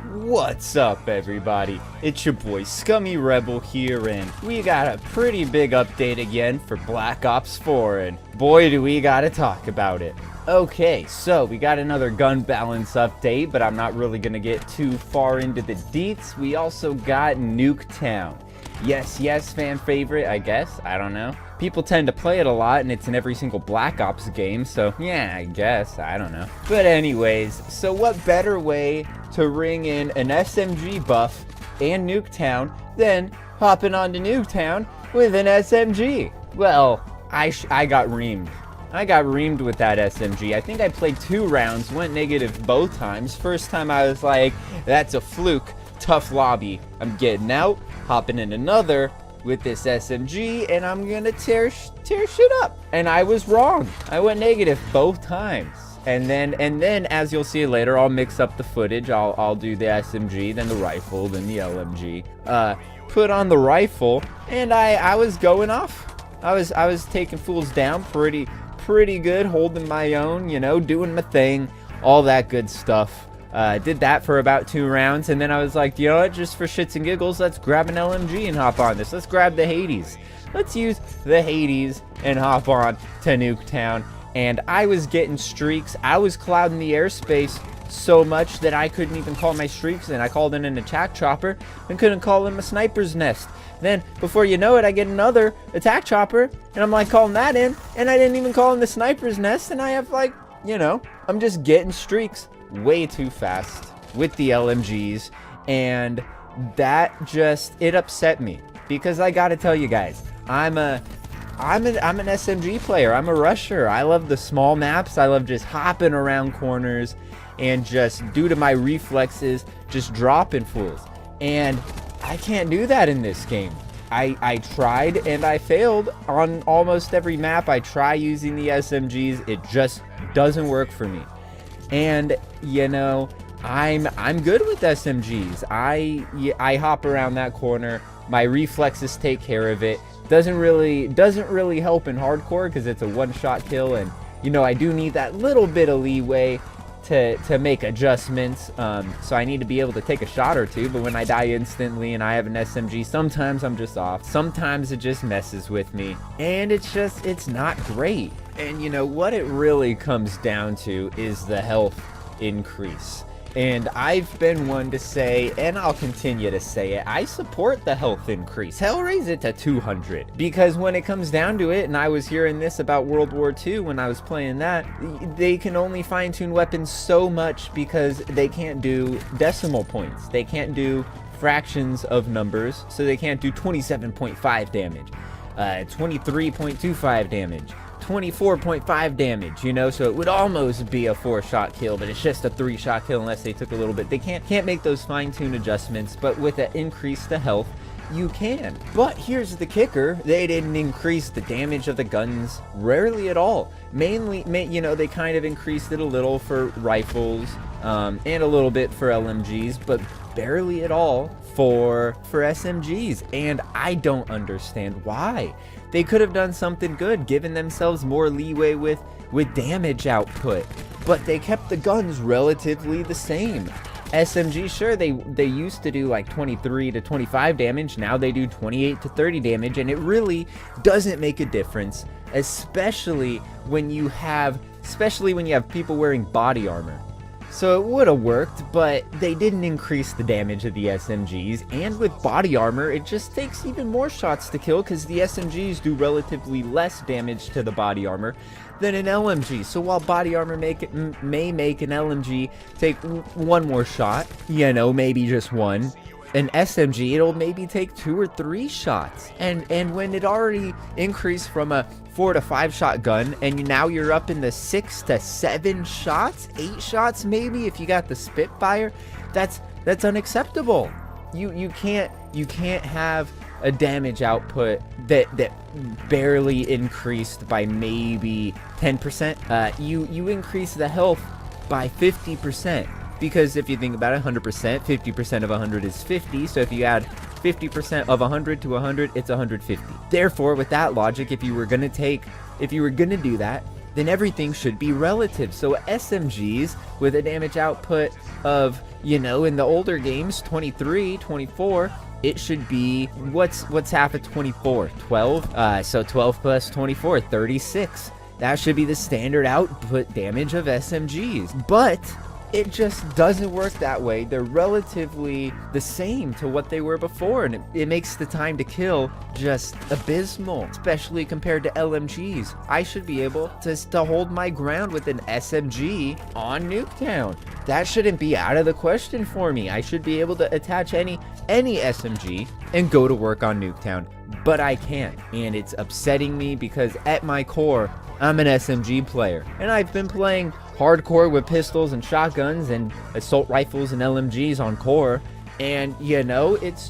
What's up, everybody? It's your boy Scummy Rebel here, and we got a pretty big update again for Black Ops 4, and boy do we gotta talk about it. Okay, so we got another gun balance update, but I'm not really gonna get too far into the deets. We also got NUKETOWN. Yes, fan favorite, I guess. I don't know. People tend to play it a lot, and it's in every single Black Ops game, so yeah, I guess. I don't know. But anyways, so what better way to ring in an SMG buff and NUKETOWN than hopping onto NUKETOWN with an SMG? Well, I got reamed. I got reamed with that SMG. I think I played 2 rounds, went negative both times. First time I was like, that's a fluke, tough lobby. I'm getting out, hopping in another with this SMG, and I'm gonna tear shit up. And I was wrong. I went negative both times. And then as you'll see later, I'll mix up the footage. I'll do the SMG, then the rifle, then the LMG. Put on the rifle, and I was going off. I was taking fools down pretty good, holding my own, you know, doing my thing, all that good stuff. Did that for about 2 rounds, and then I was like, you know what, just for shits and giggles, let's grab an LMG and hop on this. Let's grab the Hades. Let's use the Hades and hop on to NUKETOWN. And I was getting streaks. I was clouding the airspace so much that I couldn't even call my streaks, and I called in an attack chopper and couldn't call in a sniper's nest. Then, before you know it, I get another attack chopper, and I'm like calling that in, and I didn't even call in the sniper's nest, and I have, like, you know, I'm just getting streaks way too fast with the LMGs, and that just, it upset me, because I gotta tell you guys, I'm an SMG player. I'm a rusher. I love the small maps. I love just hopping around corners and just, due to my reflexes, just dropping fools. And I can't do that in this game. I tried and I failed on almost every map. I try using the SMGs. It just doesn't work for me. And, you know, I'm good with SMGs. I hop around that corner. My reflexes take care of it. Doesn't really help in hardcore because it's a one-shot kill, and you know I do need that little bit of leeway to make adjustments. So I need to be able to take a shot or two. But when I die instantly and I have an SMG, sometimes I'm just off. Sometimes it just messes with me, and it's not great. And you know what it really comes down to is the health increase. And I've been one to say, and I'll continue to say it, I support the health increase. Hell, raise it to 200. Because when it comes down to it, and I was hearing this about World War II when I was playing that, they can only fine-tune weapons so much because they can't do decimal points. They can't do fractions of numbers, so they can't do 27.5 damage, 23.25 damage. 24.5 damage, you know, so it would almost be a 4-shot kill, but it's just a 3-shot kill unless they took a little bit. They can't make those fine-tune adjustments, but with an increase to health, you can. But here's the kicker: they didn't increase the damage of the guns, rarely at all. Mainly, you know, they kind of increased it a little for rifles, and a little bit for LMGs, but barely at all for SMGs, and I don't understand why. They could have done something good, given themselves more leeway with damage output, but they kept the guns relatively the same. SMG, sure, they used to do like 23 to 25 damage, now they do 28 to 30 damage, and it really doesn't make a difference, especially when you have people wearing body armor. So it would have worked, but they didn't increase the damage of the SMGs, and with body armor, it just takes even more shots to kill because the SMGs do relatively less damage to the body armor than an LMG. So while body armor may make an LMG take 1 more shot, you know, maybe just 1, an SMG, it'll maybe take 2 or 3 shots. And when it already increased from a 4 to 5 shot gun, and now you're up in the 6 to 7 shots, 8 shots maybe if you got the Spitfire, that's unacceptable. You can't have a damage output that barely increased by maybe 10%. You increase the health by 50%. Because if you think about it, 100%, 50% of 100 is 50, so if you add 50% of 100 to 100, it's 150. Therefore, with that logic, if you were gonna do that, then everything should be relative. So SMGs with a damage output of You know, in the older games, 23, 24, it should be, what's half of 24? 12? So 12 plus 24, 36. That should be the standard output damage of SMGs. But it just doesn't work that way. They're relatively the same to what they were before, and it makes the time to kill just abysmal, especially compared to LMGs. I should be able to hold my ground with an SMG on Nuketown. That shouldn't be out of the question for me. I should be able to attach any SMG and go to work on Nuketown, but I can't, and it's upsetting me because at my core, I'm an SMG player, and I've been playing hardcore with pistols and shotguns and assault rifles and LMGs on core, and you know, it's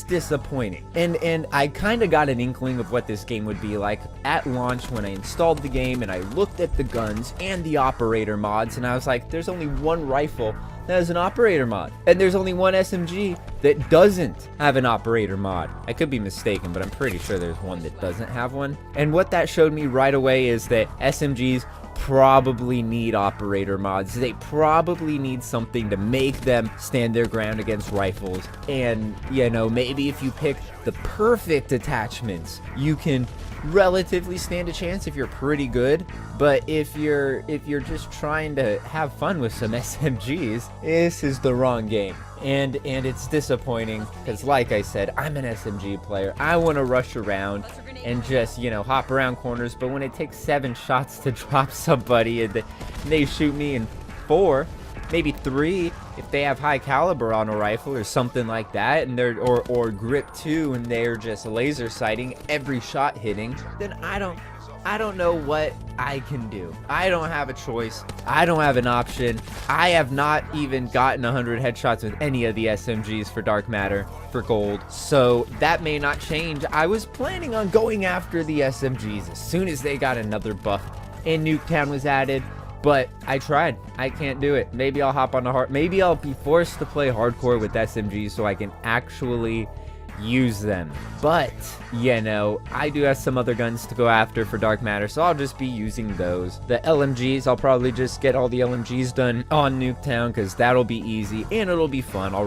disappointing. And I kind of got an inkling of what this game would be like at launch when I installed the game, and I looked at the guns and the operator mods, and I was like, there's only one rifle that has an operator mod, and there's only one SMG that doesn't have an operator mod. I could be mistaken, but I'm pretty sure there's one that doesn't have one. And what that showed me right away is that SMGs probably need operator mods. They probably need something to make them stand their ground against rifles. And you know, maybe if you pick the perfect attachments, you can relatively stand a chance if you're pretty good. But if you're just trying to have fun with some SMGs, this is the wrong game. And it's disappointing because, like I said, I'm an SMG player. I want to rush around and just, you know, hop around corners, but when it takes 7 shots to drop somebody and they shoot me in 4, maybe 3 if they have high caliber on a rifle or something like that, and they're or grip 2 and they're just laser sighting, every shot hitting, then I don't know what I can do. I don't have a choice. I don't have an option. I have not even gotten 100 headshots with any of the SMGs for Dark Matter, for gold. So that may not change. I was planning on going after the SMGs as soon as they got another buff and Nuketown was added. But I tried. I can't do it. Maybe I'll hop on the maybe I'll be forced to play hardcore with SMGs so I can actually use them. But you know, I do have some other guns to go after for Dark Matter, so I'll just be using those. The LMGs, I'll probably just get all the LMGs done on Nuketown because that'll be easy and it'll be fun. I'll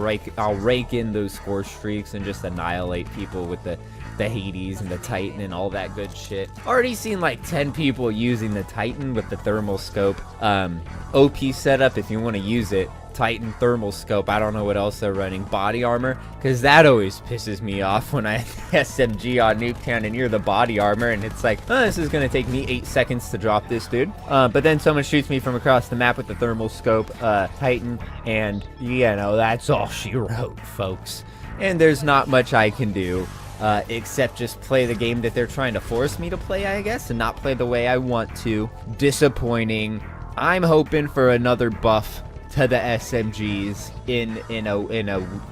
rake in those score streaks and just annihilate people with the Hades and the Titan and all that good shit. Already seen like 10 people using the Titan with the thermal scope. OP setup if you want to use it. Titan thermal scope. I don't know what else they're running. Body armor, because that always pisses me off when I SMG on Nuketown and you're the body armor and it's like, oh, this is gonna take me 8 seconds to drop this dude. But then someone shoots me from across the map with the thermal scope Titan, and you know, that's all she wrote, folks. And there's not much I can do except just play the game that they're trying to force me to play, I guess, and not play the way I want to. Disappointing. I'm hoping for another buff to the SMGs in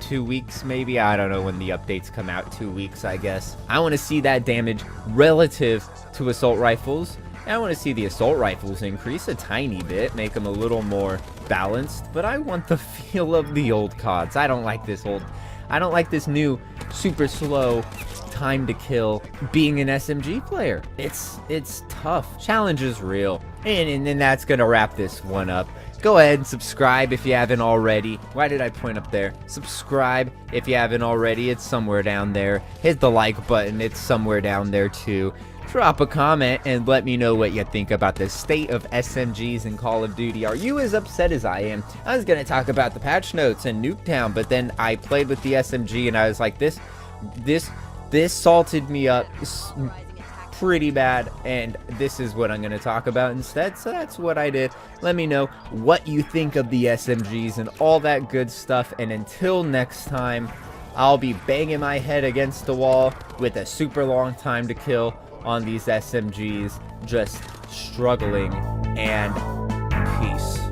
2 weeks, maybe. I don't know when the updates come out. 2 weeks, I guess. I want to see that damage relative to assault rifles. I want to see the assault rifles increase a tiny bit, make them a little more balanced, but I want the feel of the old CODs. I don't like this new super slow time to kill being an SMG player. It's tough. Challenge is real. And then that's gonna wrap this one up. Go ahead and subscribe if you haven't already. Why did I point up there? Subscribe if you haven't already. It's somewhere down there. Hit the like button. It's somewhere down there too. Drop a comment and let me know what you think about the state of SMGs in Call of Duty. Are you as upset as I am? I was going to talk about the patch notes and Nuketown, but then I played with the SMG and I was like, this salted me up pretty bad, and this is what I'm going to talk about instead. So that's what I did. Let me know what you think of the SMGs and all that good stuff, and until next time, I'll be banging my head against the wall with a super long time to kill on these SMGs, just struggling, and peace.